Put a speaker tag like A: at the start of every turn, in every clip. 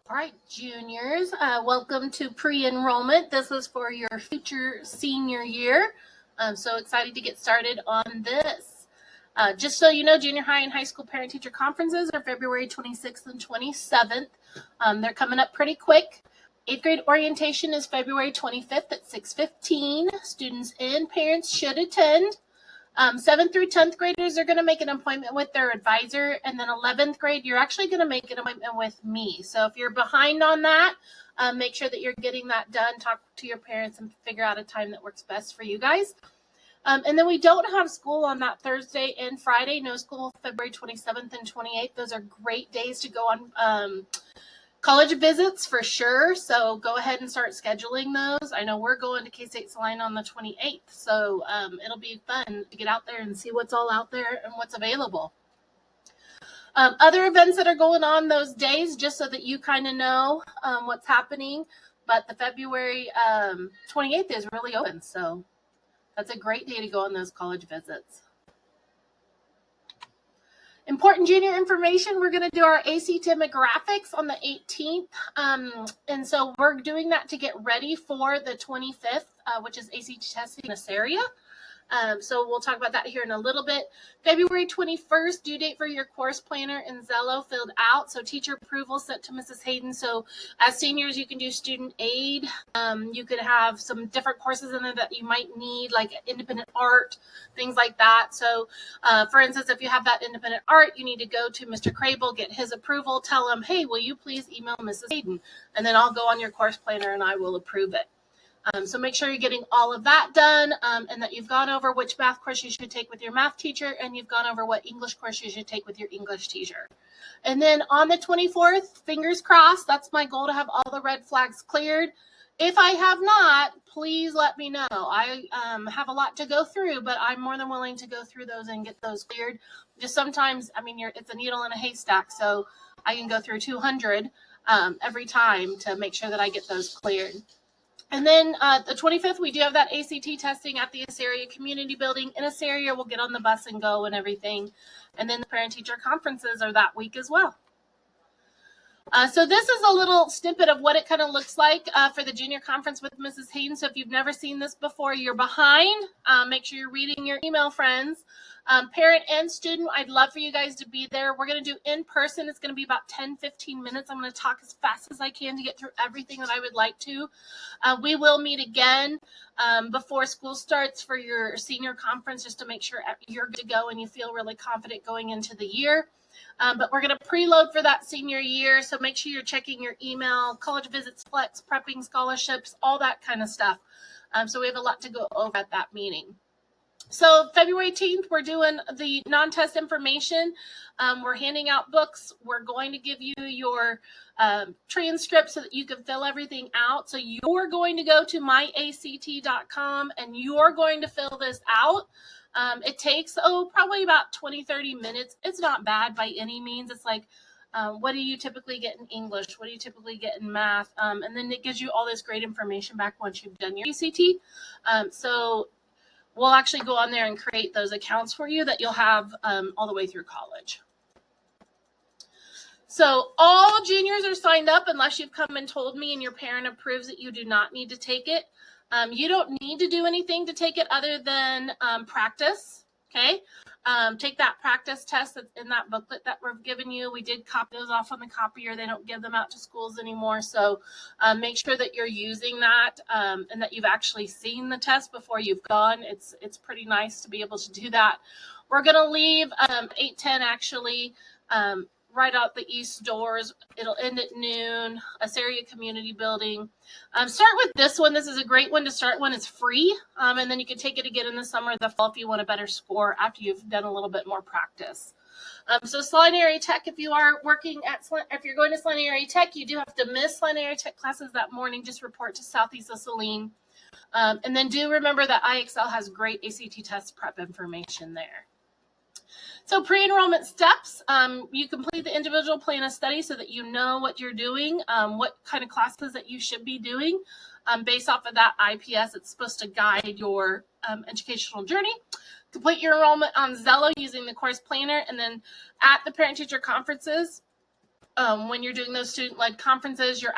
A: All right, juniors, welcome to pre-enrollment. This is for your future senior year. I'm so excited to get started on this. Just so you know, junior high and high school parent-teacher conferences are February 26th and 27th. They're coming up pretty quick. 8th grade orientation is February 25th at 6:15. Students and parents should attend. 7th through 10th graders are going to make an appointment with their advisor, and then 11th grade, you're actually going to make an appointment with me. So if you're behind on that, make sure that you're getting that done. Talk to your parents and figure out a time that works best for you guys. And then we don't have school on that Thursday and Friday. No school February 27th and 28th. Those are great days to go on college visits for sure, so go ahead and start scheduling those. I know we're going to K-State Salina on the 28th, so it'll be fun to get out there and see what's all out there and what's available. Other events that are going on those days, just so that you kind of know what's happening, but the February 28th is really open, so that's a great day to go on those college visits. Important junior information, we're going to do our ACT demographics on the 18th, and so we're doing that to get ready for the 25th, which is ACT testing in this area. So we'll talk about that here in a little bit. February 21st, due date for your course planner and Zello filled out. So teacher approval sent to Mrs. Hayden. So as seniors, you can do student aid. You could have some different courses in there that you might need, like independent art, things like that. So for instance, if you have that independent art, you need to go to Mr. Crable, get his approval, tell him, hey, will you please email Mrs. Hayden? And then I'll go on your course planner and I will approve it. So make sure you're getting all of that done and that you've gone over which math course you should take with your math teacher, and you've gone over what English course you should take with your English teacher. And then on the 24th, fingers crossed, that's my goal, to have all the red flags cleared. If I have not, please let me know. I have a lot to go through, but I'm more than willing to go through those and get those cleared. Just sometimes, I mean, it's a needle in a haystack, so I can go through 200 every time to make sure that I get those cleared. And then the 25th, we do have that ACT testing at the Assyria Community Building. In Assyria, we'll get on the bus and go and everything. And then the parent-teacher conferences are that week as well. So this is a little snippet of what it kind of looks like for the junior conference with Mrs. Hayden. So if you've never seen this before, you're behind. Make sure you're reading your email, friends. Parent and student, I'd love for you guys to be there. We're going to do in person. It's going to be about 10-15 minutes. I'm going to talk as fast as I can to get through everything that I would like to. We will meet again before school starts for your senior conference, just to make sure you're good to go and you feel really confident going into the year. But we're going to preload for that senior year, so make sure you're checking your email, college visits, flex, prepping, scholarships, all that kind of stuff. So we have a lot to go over at that meeting. So February 18th, we're doing the non-test information. We're handing out books. We're going to give you your transcript so that you can fill everything out. So you're going to go to myact.com and you're going to fill this out. It takes, probably about 20-30 minutes. It's not bad by any means. It's like, what do you typically get in English? What do you typically get in math? And then it gives you all this great information back once you've done your ACT. So we'll actually go on there and create those accounts for you that you'll have all the way through college. So all juniors are signed up unless you've come and told me and your parent approves that you do not need to take it. You don't need to do anything to take it other than practice, okay? Take that practice test that's in that booklet that we've given you. We did copy those off on the copier. They don't give them out to schools anymore, so make sure that you're using that and that you've actually seen the test before you've gone. It's pretty nice to be able to do that. We're going to leave 8:10 actually. Right out the east doors. It'll end at noon. Assyria Community Building. Start with this one. This is a great one to start when it's free. And then you can take it again in the summer or the fall if you want a better score after you've done a little bit more practice. So Salina Area Tech, if you are working at, if you're going to Salina Area Tech, you do have to miss Salina Area Tech classes that morning. Just report to Southeast of Saline. And then do remember that IXL has great ACT test prep information there. So pre-enrollment steps, you complete the individual plan of study so that you know what you're doing, what kind of classes that you should be doing. Based off of that IPS, it's supposed to guide your educational journey. Complete your enrollment on Zello using the course planner, and then at the parent-teacher conferences, when you're doing those student-led conferences, you're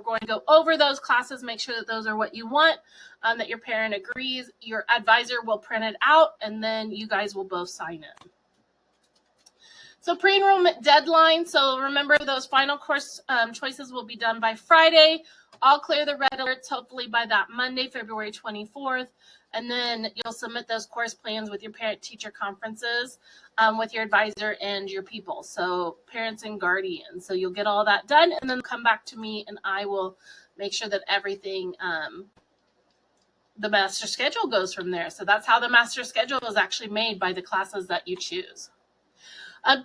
A: going to go over those classes, make sure that those are what you want, that your parent agrees. Your advisor will print it out, and then you guys will both sign it. So pre-enrollment deadline. So remember, those final course choices will be done by Friday. I'll clear the red alerts hopefully by that Monday, February 24th. And then you'll submit those course plans with your parent-teacher conferences with your advisor and your people. So parents and guardians. So you'll get all that done and then come back to me and I will make sure that everything, the master schedule goes from there. So that's how the master schedule is actually made, by the classes that you choose.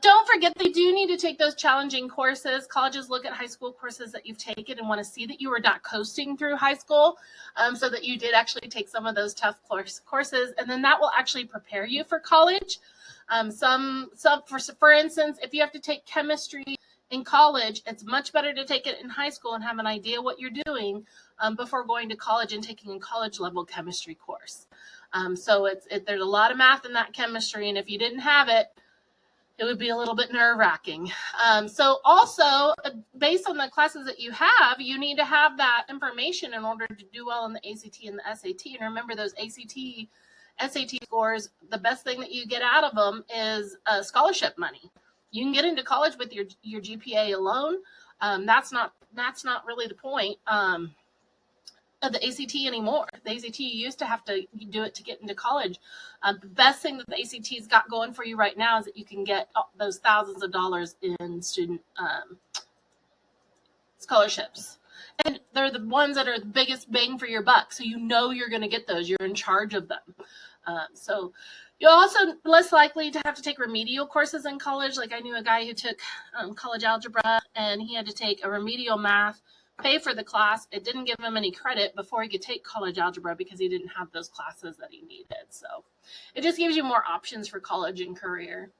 A: Don't forget, they do need to take those challenging courses. Colleges look at high school courses that you've taken and want to see that you were not coasting through high school, so that you did actually take some of those tough courses, and then that will actually prepare you for college. For instance, if you have to take chemistry in college, it's much better to take it in high school and have an idea what you're doing before going to college and taking a college level chemistry course. So there's a lot of math in that chemistry, and if you didn't have it, it would be a little bit nerve-wracking. So also, based on the classes that you have, you need to have that information in order to do well in the ACT and the SAT. And remember, those ACT, SAT scores, the best thing that you get out of them is scholarship money. You can get into college with your GPA alone. That's not really the point of the ACT anymore. The ACT, you used to have to do it to get into college. The best thing that the ACT's got going for you right now is that you can get those thousands of dollars in student scholarships. And they're the ones that are the biggest bang for your buck. So you know you're going to get those. You're in charge of them. So you're also less likely to have to take remedial courses in college. Like I knew a guy who took college algebra, and he had to take a remedial math, pay for the class. It didn't give him any credit before he could take college algebra because he didn't have those classes that he needed. So it just gives you more options for college and career.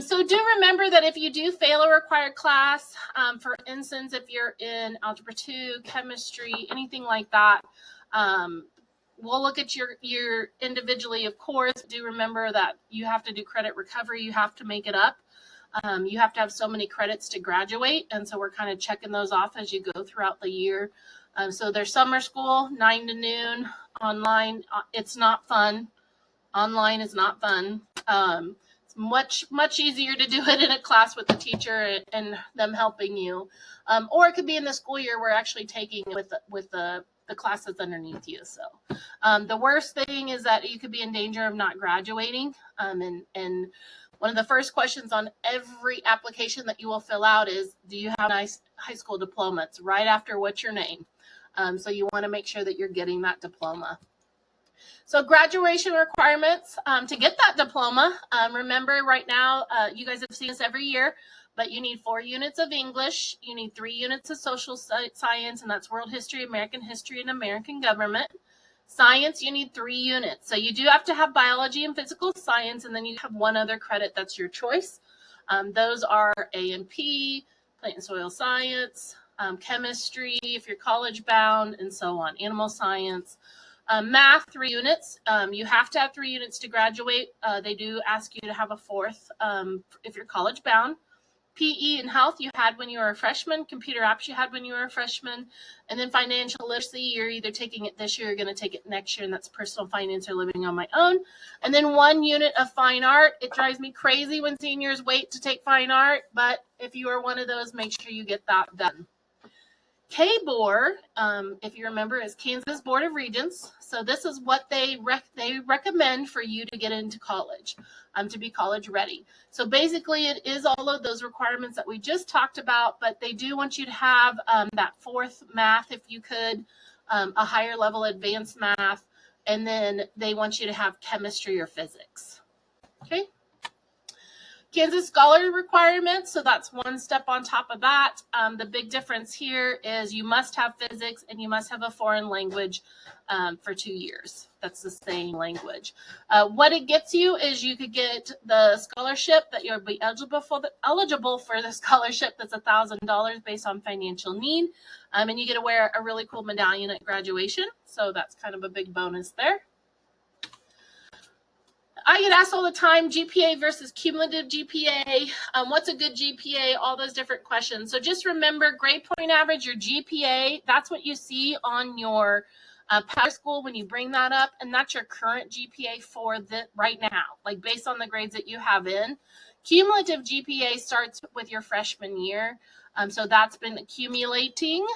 A: So do remember that if you do fail a required class, for instance, if you're in Algebra 2, chemistry, anything like that, we'll look at your individually, of course. Do remember that you have to do credit recovery. You have to make it up. You have to have so many credits to graduate, and so we're kind of checking those off as you go throughout the year. So there's summer school, 9 to noon, online. It's not fun. Online is not fun. It's much easier to do it in a class with the teacher and them helping you. Or it could be in the school year, we're actually taking it with the classes underneath you. So the worst thing is that you could be in danger of not graduating. And one of the first questions on every application that you will fill out is, do you have a nice high school diploma? It's right after what's your name. So you want to make sure that you're getting that diploma. So graduation requirements to get that diploma. Remember, right now, you guys have seen this every year, but you need 4 units of English. You need 3 units of social science, and that's world history, American history, and American government. Science, you need 3 units. So you do have to have biology and physical science, and then you have 1 other credit that's your choice. Those are A&P, plant and soil science, chemistry, if you're college bound, and so on, animal science. Math, 3 units. You have to have 3 units to graduate. They do ask you to have a 4th if you're college bound. PE and health you had when you were a freshman. Computer apps you had when you were a freshman. And then financial literacy, you're either taking it this year or going to take it next year, and that's personal finance or living on my own. And then 1 unit of fine art. It drives me crazy when seniors wait to take fine art, but if you are one of those, make sure you get that done. KBOR, if you remember, is Kansas Board of Regents. So this is what they recommend for you to get into college, to be college ready. So basically, it is all of those requirements that we just talked about, but they do want you to have that 4th math, if you could, a higher level advanced math, and then they want you to have chemistry or physics. Okay. Kansas Scholar requirements, so that's 1 step on top of that. The big difference here is you must have physics and you must have a foreign language for 2 years. That's the same language. What it gets you is you could get the scholarship that you'll be eligible for the scholarship that's $1,000 based on financial need. And you get to wear a really cool medallion at graduation. So that's kind of a big bonus there. I get asked all the time, GPA versus cumulative GPA, what's a good GPA, all those different questions. So just remember, grade point average, your GPA, that's what you see on your Power School when you bring that up, and that's your current GPA for the right now, like based on the grades that you have in. Cumulative GPA starts with your freshman year. So that's been accumulating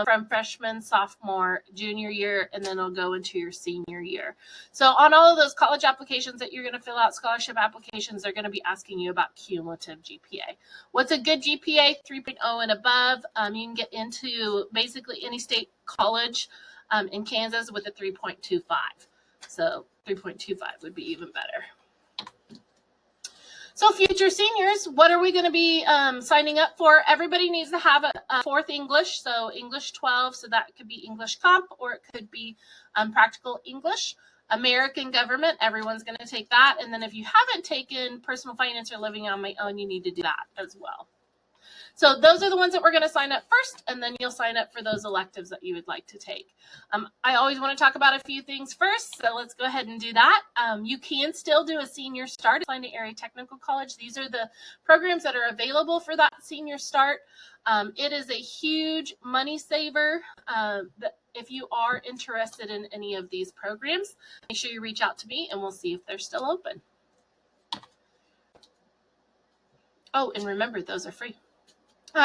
A: from freshman, sophomore, junior year, and then it'll go into your senior year. So on all of those college applications that you're going to fill out, scholarship applications, they're going to be asking you about cumulative GPA. What's a good GPA? 3.0 and above. You can get into basically any state college in Kansas with a 3.25. So 3.25 would be even better. So future seniors, what are we going to be signing up for? Everybody needs to have a fourth English, so English 12, so that could be English Comp, or it could be practical English. American Government, everyone's going to take that. And then if you haven't taken Personal Finance or Living on My Own, you need to do that as well. So those are the ones that we're going to sign up first, and then you'll sign up for those electives that you would like to take. I always want to talk about a few things first, so let's go ahead and do that. You can still do a senior start at Atlanta Area Technical College. These are the programs that are available for that senior start. It is a huge money saver. If you are interested in any of these programs, make sure you reach out to me, and we'll see if they're still open. Oh, and remember, those are free.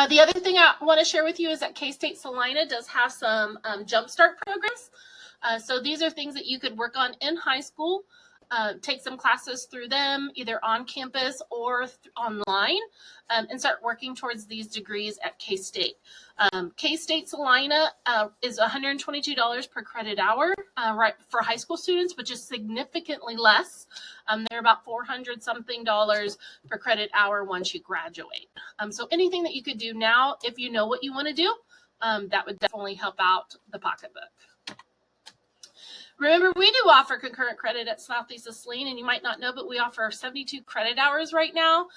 A: The other thing I want to share with you is that K-State Salina does have some jumpstart programs. So these are things that you could work on in high school, take some classes through them, either on campus or online, and start working towards these degrees at K-State. K-State Salina is $122 per credit hour right for high school students, which is significantly less. They're about $400 something per credit hour once you graduate. So anything that you could do now, if you know what you want to do, that would definitely help out the pocketbook. Remember, we do offer concurrent credit at Southeast Saline, and you might not know, but we offer 72 credit hours right now.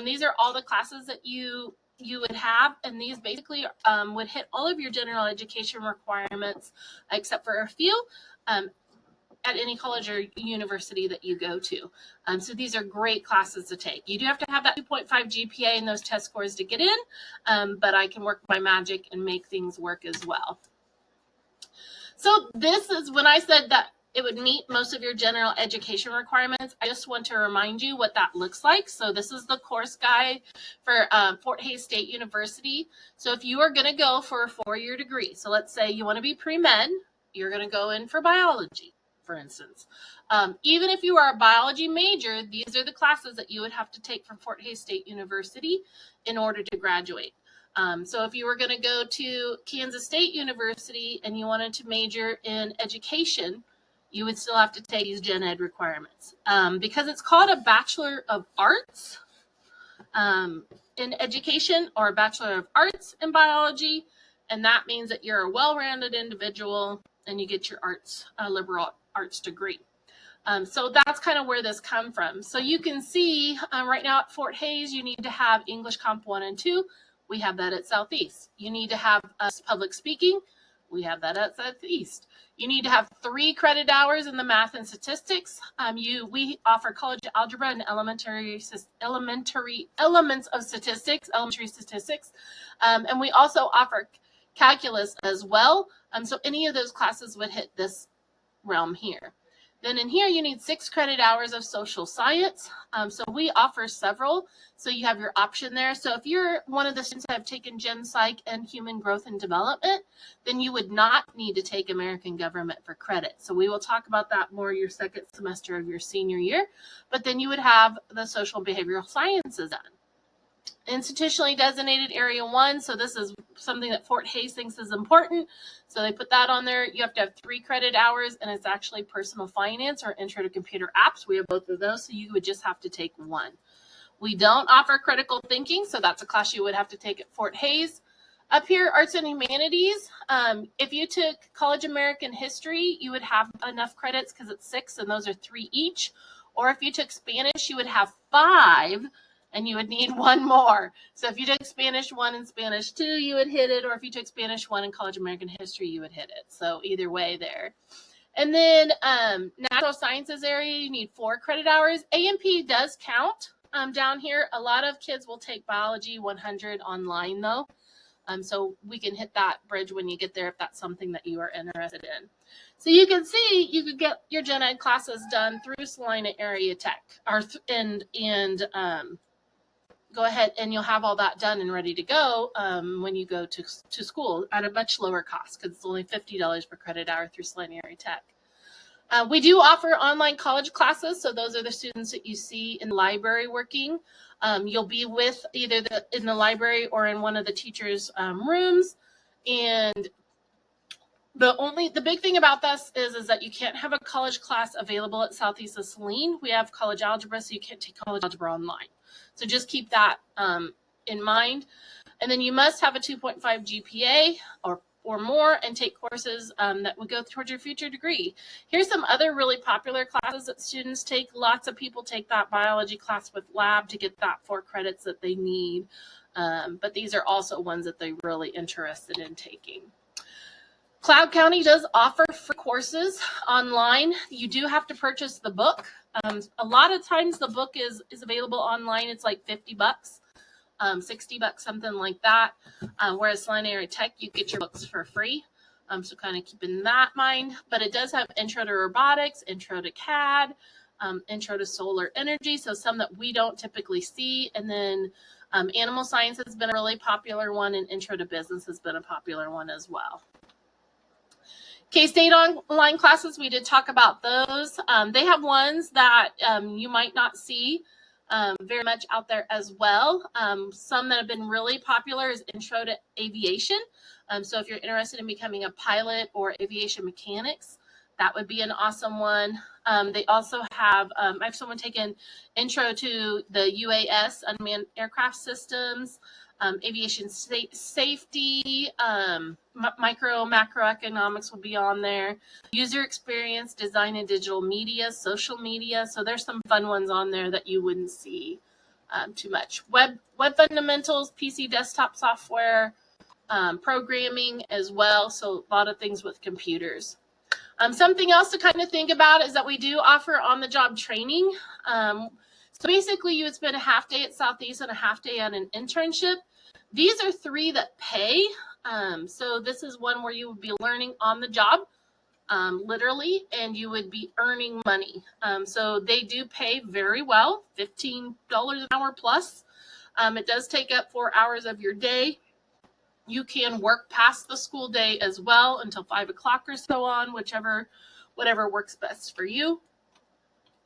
A: These are all the classes that you would have, and these basically would hit all of your general education requirements, except for a few, at any college or university that you go to. So these are great classes to take. You do have to have that 2.5 GPA and those test scores to get in, but I can work my magic and make things work as well. So this is when I said that it would meet most of your general education requirements. I just want to remind you what that looks like. So this is the course guide for Fort Hays State University. So if you are going to go for a 4-year degree, so let's say you want to be pre-med, you're going to go in for biology, for instance. Even if you are a biology major, these are the classes that you would have to take from Fort Hays State University in order to graduate. So if you were going to go to Kansas State University and you wanted to major in education, you would still have to take these gen ed requirements. Because it's called a Bachelor of Arts in education, or a Bachelor of Arts in biology, and that means that you're a well-rounded individual and you get your arts, liberal arts degree. So that's kind of where this come from. So you can see right now at Fort Hays, you need to have English Comp 1 and 2. We have that at Southeast. You need to have public speaking. We have that at Southeast. You need to have 3 credit hours in the math and statistics. We offer college algebra and elementary elements of statistics, elementary statistics. And we also offer calculus as well. So any of those classes would hit this realm here. Then in here, you need 6 credit hours of social science. So we offer several. So you have your option there. So if you're one of the students that have taken Gen Psych and Human Growth and Development, then you would not need to take American Government for credit. So we will talk about that more your second semester of your senior year. But then you would have the social and behavioral sciences done. Institutionally designated area 1. So this is something that Fort Hays thinks is important. So they put that on there. You have to have 3 credit hours, and it's actually personal finance or intro to computer apps. We have both of those. So you would just have to take 1. We don't offer critical thinking. So that's a class you would have to take at Fort Hays. Up here, arts and humanities. If you took college American history, you would have enough credits because it's 6 and those are 3 each. Or if you took Spanish, you would have 5. And you would need 1 more. So if you took Spanish 1 and Spanish 2, you would hit it. Or if you took Spanish 1 and College American History, you would hit it. So either way there. And then natural sciences area, you need 4 credit hours. A&P does count down here. A lot of kids will take biology 100 online though. So we can hit that bridge when you get there if that's something that you are interested in. So you can see you could get your gen ed classes done through Salina Area Tech, go ahead and you'll have all that done and ready to go when you go to school at a much lower cost because it's only $50 per credit hour through Salina Area Tech. We do offer online college classes, so those are the students that you see in the library working. You'll be with either in the library or in one of the teachers' rooms, and the big thing about this is that you can't have a college class available at Southeast of Saline. We have college algebra, so you can't take college algebra online. So just keep that in mind. And then you must have a 2.5 GPA or more and take courses that would go towards your future degree. Here's some other really popular classes that students take. Lots of people take that biology class with lab to get that 4 credits that they need. But these are also ones that they're really interested in taking. Cloud County does offer free courses online. You do have to purchase the book. A lot of times the book is available online. It's like $50, $60, something like that. Whereas Salina Area Tech, you get your books for free. So kind of keeping that in mind. But it does have intro to robotics, intro to CAD, intro to solar energy. So some that we don't typically see. And then animal science has been a really popular one, and intro to business has been a popular one as well. K-State online classes, we did talk about those. They have ones that you might not see very much out there as well. Some that have been really popular is Intro to Aviation. So if you're interested in becoming a pilot or aviation mechanics, that would be an awesome one. They also have, I have someone taking Intro to the UAS, Unmanned Aircraft Systems, aviation safety, macroeconomics will be on there. User experience, design and digital media, social media. So there's some fun ones on there that you wouldn't see too much. Web fundamentals, PC desktop software, programming as well. So a lot of things with computers. Something else to kind of think about is that we do offer on-the-job training. So basically you would spend a half day at Southeast and a half day on an internship. These are 3 that pay. So this is one where you would be learning on the job, literally, and you would be earning money. So they do pay very well, $15 an hour plus. It does take up 4 hours of your day. You can work past the school day as well until 5 o'clock or so on, whatever works best for you.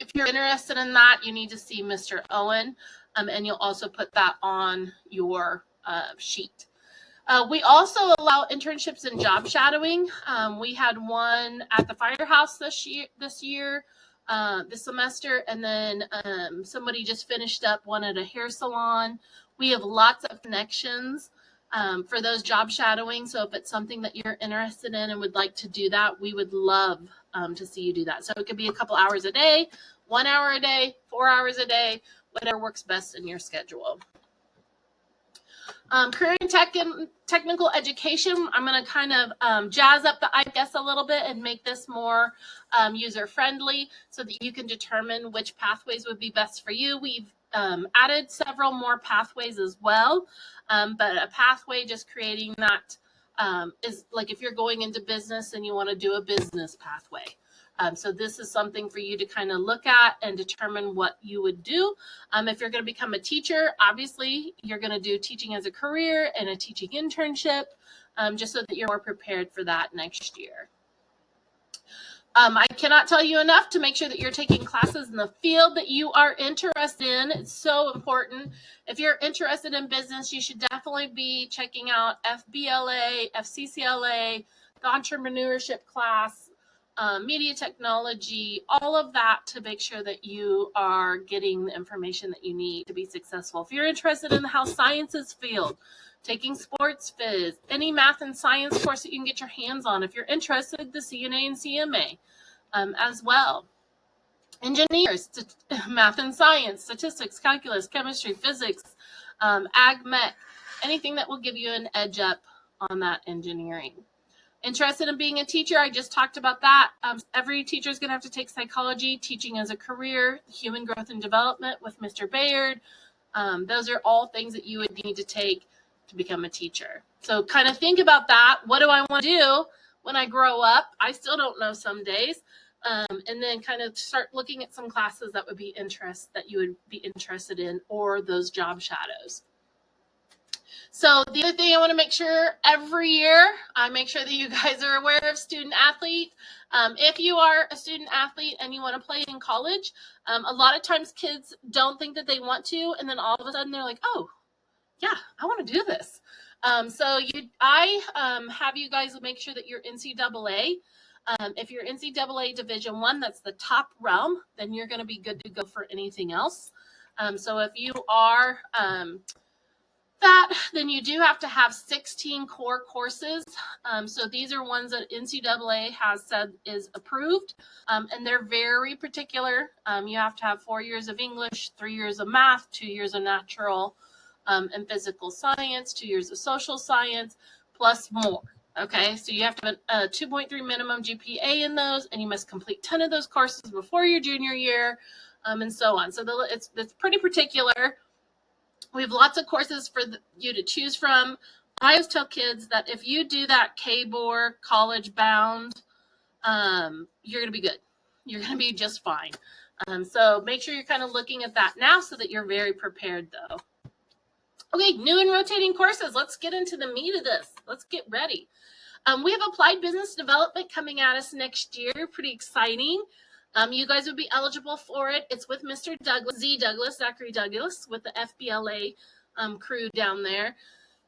A: If you're interested in that, you need to see Mr. Owen, and you'll also put that on your sheet. We also allow internships and job shadowing. We had one at the firehouse this semester, and then somebody just finished up one at a hair salon. We have lots of connections for those job shadowing. So if it's something that you're interested in and would like to do that, we would love to see you do that. So it could be a couple hours a day, 1 hour a day, 4 hours a day, whatever works best in your schedule. Career and technical education, I'm going to kind of jazz up the IGES a little bit and make this more user-friendly so that you can determine which pathways would be best for you. We've added several more pathways as well, but a pathway, just creating that is like if you're going into business and you want to do a business pathway. So this is something for you to kind of look at and determine what you would do. If you're going to become a teacher, obviously you're going to do teaching as a career and a teaching internship, just so that you're more prepared for that next year. I cannot tell you enough to make sure that you're taking classes in the field that you are interested in. It's so important. If you're interested in business, you should definitely be checking out FBLA, FCCLA, the entrepreneurship class, media technology, all of that to make sure that you are getting the information that you need to be successful. If you're interested in the health sciences field, taking sports phys, any math and science course that you can get your hands on. If you're interested, the CNA and CMA as well. Engineers, math and science, statistics, calculus, chemistry, physics, ag mech, anything that will give you an edge up on that engineering. Interested in being a teacher? I just talked about that. Every teacher is going to have to take psychology, teaching as a career, human growth and development with Mr. Bayard. Those are all things that you would need to take to become a teacher. So kind of think about that. What do I want to do when I grow up? I still don't know some days. And then kind of start looking at some classes that you would be interested in, or those job shadows. So the other thing I want to make sure every year, I make sure that you guys are aware of student athlete. If you are a student athlete and you want to play in college, a lot of times kids don't think that they want to, and then all of a sudden they're like, oh, yeah, I want to do this. I have you guys make sure that you're NCAA. If you're NCAA Division I, that's the top realm, then you're going to be good to go for anything else. So if you are then you do have to have 16 core courses. So these are ones that NCAA has said is approved, and they're very particular. You have to have 4 years of English, 3 years of math, 2 years of natural and physical science, 2 years of social science, plus more. Okay, so you have to have a 2.3 minimum GPA in those, and you must complete 10 of those courses before your junior year, and so on. So it's pretty particular. We have lots of courses for you to choose from. I always tell kids that if you do that KBOR college bound, you're going to be good. You're going to be just fine. So make sure you're kind of looking at that now so that you're very prepared, though. Okay, new and rotating courses. Let's get into the meat of this. Let's get ready. We have applied business development coming at us next year. Pretty exciting. You guys would be eligible for it. It's with Mr. Zachary Douglas, with the FBLA crew down there.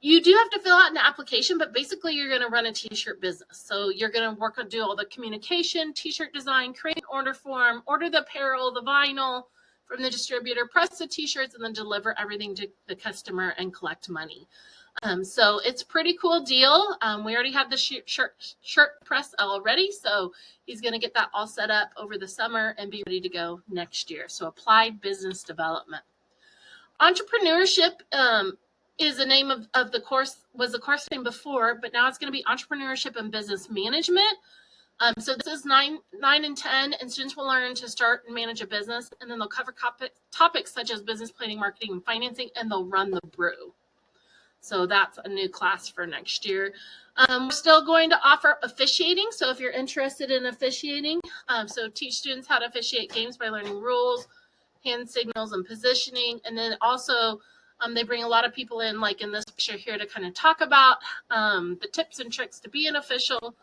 A: You do have to fill out an application, but basically you're going to run a t-shirt business. So you're going to do all the communication, t-shirt design, create an order form, order the apparel, the vinyl from the distributor, press the t-shirts, and then deliver everything to the customer and collect money. So it's a pretty cool deal. We already have the shirt press already, so he's going to get that all set up over the summer and be ready to go next year. So applied business development. Entrepreneurship is the name of the course, was the course name before, but now it's going to be entrepreneurship and business management. So this is 9 and 10, and students will learn to start and manage a business, and then they'll cover topics such as business planning, marketing, and financing, and they'll run the brew. So that's a new class for next year. We're still going to offer officiating. So if you're interested in officiating, so teach students how to officiate games by learning rules, hand signals, and positioning. And then also they bring a lot of people in, like in this picture here, to kind of talk about the tips and tricks to be an official.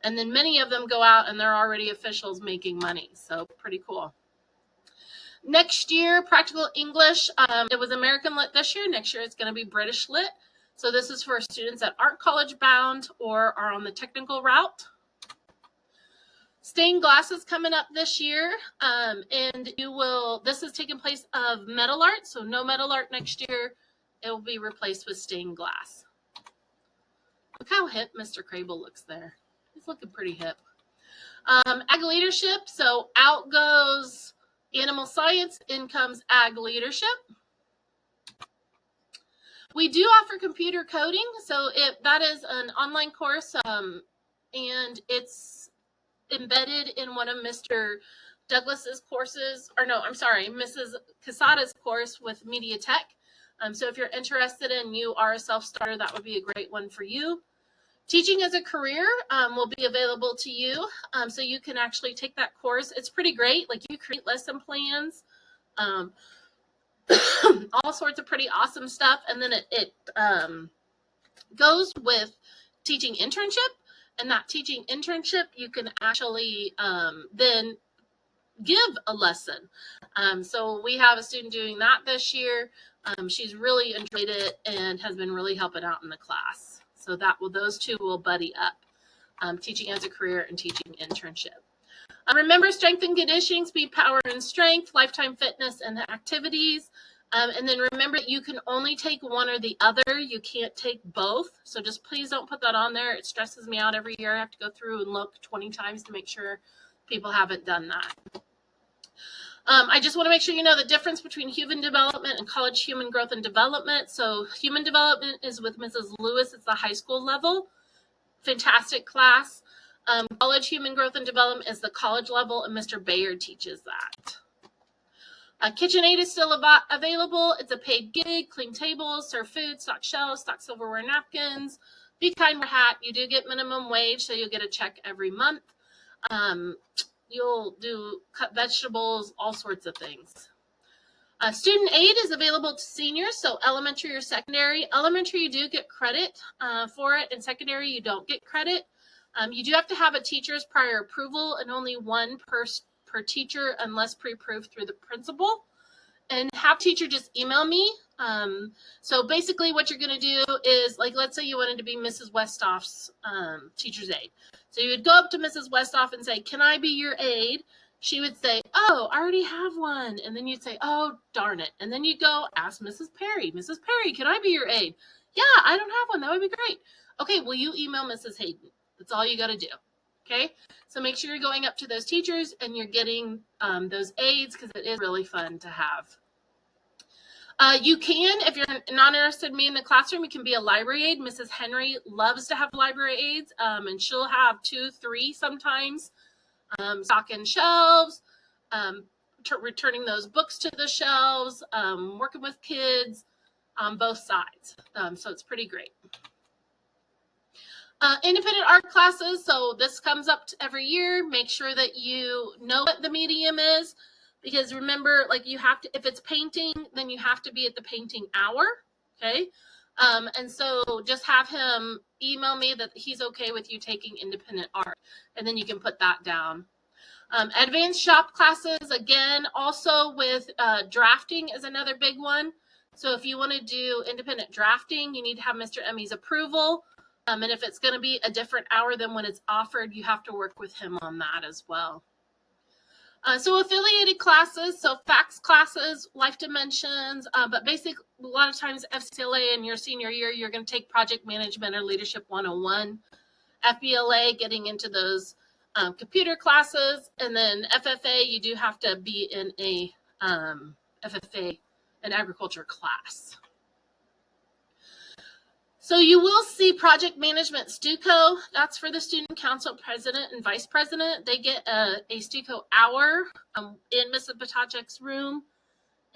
A: And then many of them go out and they're already officials making money. So pretty cool. Next year, practical English. It was American Lit this year. Next year, it's going to be British Lit. So this is for students that aren't college bound or are on the technical route. Stained glass is coming up this year, and this is taking place of metal art. So no metal art next year. It will be replaced with stained glass. Look how hip Mr. Crable looks there. He's looking pretty hip. Ag leadership. So out goes animal science, in comes ag leadership. We do offer computer coding, so that is an online course, and it's embedded in one of Mr. Douglas's courses, or no, I'm sorry, Mrs. Casada's course with Media Tech. So if you're interested and you are a self-starter, that would be a great one for you. Teaching as a career will be available to you, so you can actually take that course. It's pretty great. Like, you create lesson plans, all sorts of pretty awesome stuff, and then it goes with teaching internship, and that teaching internship you can actually then give a lesson. So we have a student doing that this year. She's really enjoyed it and has been really helping out in the class. So those two will buddy up, teaching as a career and teaching internship. Remember, strength and conditioning, speed, power, and strength, lifetime fitness, and activities. And then remember that you can only take one or the other. You can't take both. So just please don't put that on there. It stresses me out every year. I have to go through and look 20 times to make sure people haven't done that. I just want to make sure you know the difference between human development and college human growth and development. So human development is with Mrs. Lewis. It's the high school level. fantastic class. College Human Growth and Development is the college level, and Mr. Bayard teaches that. KitchenAid is still available. It's a paid gig. Clean tables, serve food, stock shelves, stock silverware, napkins. Be kind, wear hat. You do get minimum wage, so you'll get a check every month. You'll do cut vegetables, all sorts of things. Student aid is available to seniors, so elementary or secondary. Elementary, you do get credit for it, and secondary, you don't get credit. You do have to have a teacher's prior approval, and only one per teacher unless pre-approved through the principal. And have teacher just email me. So basically what you're going to do is, like, let's say you wanted to be Mrs. Westhoff's teacher's aide. So you would go up to Mrs. Westhoff and say, can I be your aide? She would say, oh, I already have one. And then you'd say, oh, darn it. And then you'd go ask Mrs. Perry. Mrs. Perry, can I be your aide? Yeah, I don't have one. That would be great. Okay, will you email Mrs. Hayden? That's all you got to do. Okay, so make sure you're going up to those teachers and you're getting those aides, because it is really fun to have. You can, if you're not interested in me in the classroom, you can be a library aide. Mrs. Henry loves to have library aides, and she'll have 2, 3 sometimes, stocking shelves, returning those books to the shelves, working with kids on both sides. So it's pretty great. Independent art classes. So this comes up every year. Make sure that you know what the medium is, because remember, like, you have to, if it's painting, then you have to be at the painting hour. Okay. And so just have him email me that he's okay with you taking independent art, and then you can put that down. Advanced shop classes, again, also with drafting is another big one. So if you want to do independent drafting, you need to have Mr. Emmy's approval. And if it's going to be a different hour than when it's offered, you have to work with him on that as well. So affiliated classes, so FACS classes, life dimensions, but basically a lot of times FCLA in your senior year, you're going to take project management or leadership 101. FBLA, getting into those computer classes, and then FFA, you do have to be in a FFA, an agriculture class. So you will see project management STUCO. That's for the student council president and vice president. They get a STUCO hour in Mrs. Batacek's room.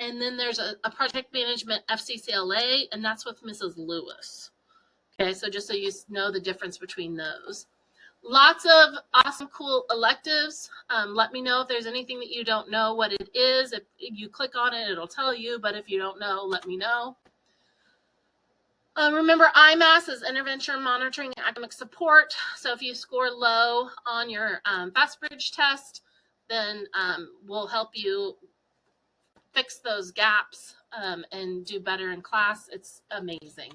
A: And then there's a project management FCCLA, and that's with Mrs. Lewis. Okay, so just so you know the difference between those. Lots of awesome, cool electives. Let me know if there's anything that you don't know what it is. If you click on it, it'll tell you. But if you don't know, let me know. Remember, IMAS is Intervention Monitoring and Academic Support. So if you score low on your FastBridge test, then we'll help you fix those gaps and do better in class. It's amazing.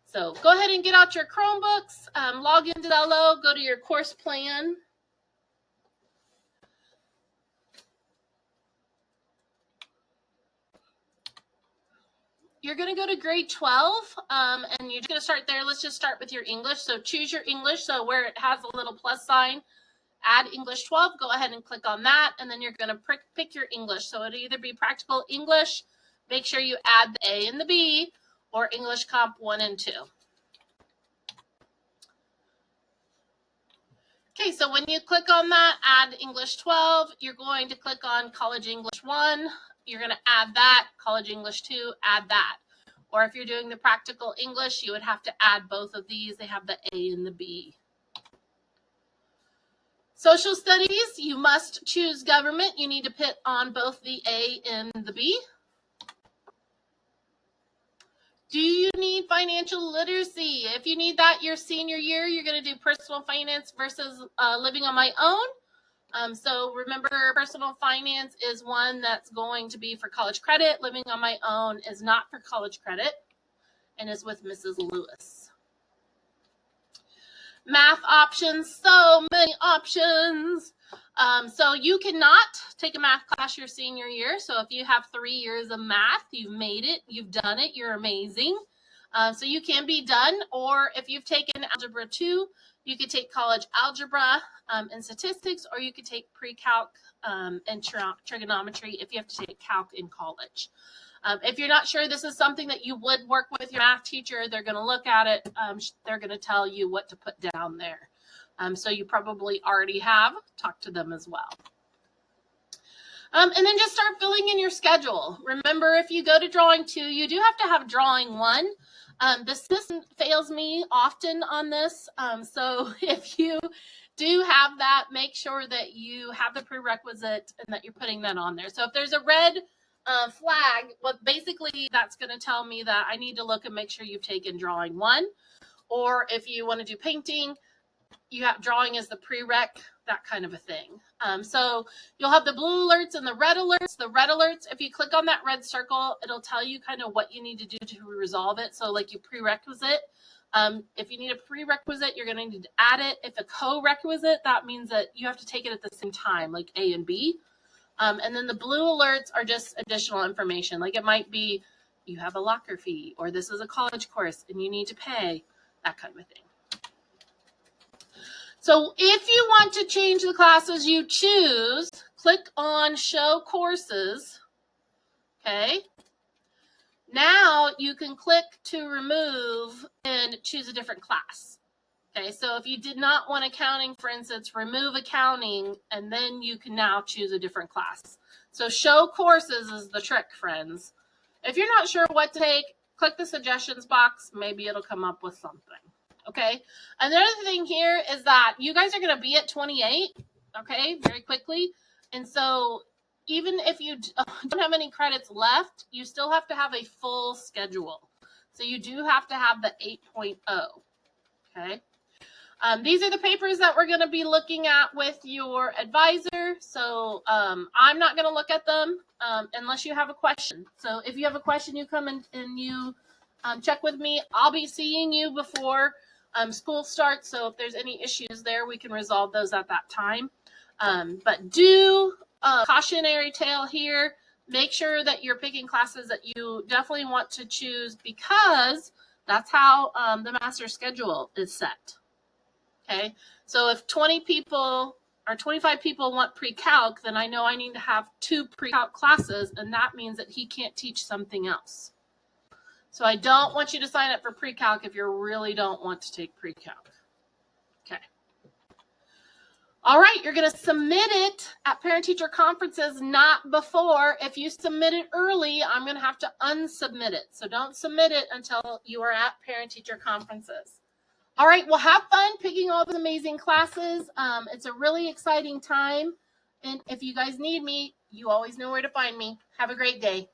A: So go ahead and get out your Chromebooks, log into Zello, go to your course plan. You're going to go to grade 12, and you're just going to start there. Let's just start with your English. So choose your English. So where it has a little plus sign, add English 12, go ahead and click on that, and then you're going to pick your English. So it'll either be practical English, make sure you add the A and the B, or English Comp 1 and 2. Okay, so when you click on that, add English 12, you're going to click on College English 1. You're going to add that. College English 2, add that. Or if you're doing the practical English, you would have to add both of these. They have the A and the B. Social studies, you must choose government. You need to put on both the A and the B. Do you need financial literacy? If you need that your senior year, you're going to do personal finance versus living on my own. So remember, personal finance is one that's going to be for college credit. Living on my own is not for college credit and is with Mrs. Lewis. Math options, so many options. So you cannot take a math class your senior year. So if you have 3 years of math, you've made it, you've done it, you're amazing. So you can be done. Or if you've taken Algebra 2, you could take college algebra and statistics, or you could take pre-calc and trigonometry if you have to take calc in college. If you're not sure this is something that you would work with your math teacher, they're going to look at it. They're going to tell you what to put down there. So you probably already have talked to them as well. And then just start filling in your schedule. Remember, if you go to drawing 2, you do have to have drawing 1. The system fails me often on this. So if you do have that, make sure that you have the prerequisite and that you're putting that on there. So if there's a red flag, well, basically that's going to tell me that I need to look and make sure you've taken drawing 1. Or if you want to do painting, you have drawing as the prereq, that kind of a thing. So you'll have the blue alerts and the red alerts. The red alerts, if you click on that red circle, it'll tell you kind of what you need to do to resolve it. So like your prerequisite, if you need a prerequisite, you're going to need to add it. If a co-requisite, that means that you have to take it at the same time, like A and B. And then the blue alerts are just additional information. Like it might be you have a locker fee, or this is a college course and you need to pay, that kind of a thing. So if you want to change the classes you choose, click on Show Courses. Okay. Now you can click to remove and choose a different class. Okay, so if you did not want accounting, for instance, remove accounting, and then you can now choose a different class. So Show Courses is the trick, friends. If you're not sure what to take, click the suggestions box. Maybe it'll come up with something. Okay, another thing here is that you guys are going to be at 28, okay, very quickly. And so even if you don't have any credits left, you still have to have a full schedule. So you do have to have the 8.0, okay. These are the papers that we're going to be looking at with your advisor. So I'm not going to look at them unless you have a question. So if you have a question, you come in and you check with me. I'll be seeing you before school starts, so if there's any issues there, we can resolve those at that time. But do cautionary tale here. Make sure that you're picking classes that you definitely want to choose, because that's how the master schedule is set. Okay, so if 20 people or 25 people want pre-calc, then I know I need to have 2 pre-calc classes, and that means that he can't teach something else. So I don't want you to sign up for pre-calc if you really don't want to take pre-calc. Okay. All right, you're going to submit it at parent-teacher conferences, not before. If you submit it early, I'm going to have to unsubmit it. So don't submit it until you are at parent-teacher conferences. All right, well, have fun picking all those amazing classes. It's a really exciting time. And if you guys need me, you always know where to find me. Have a great day.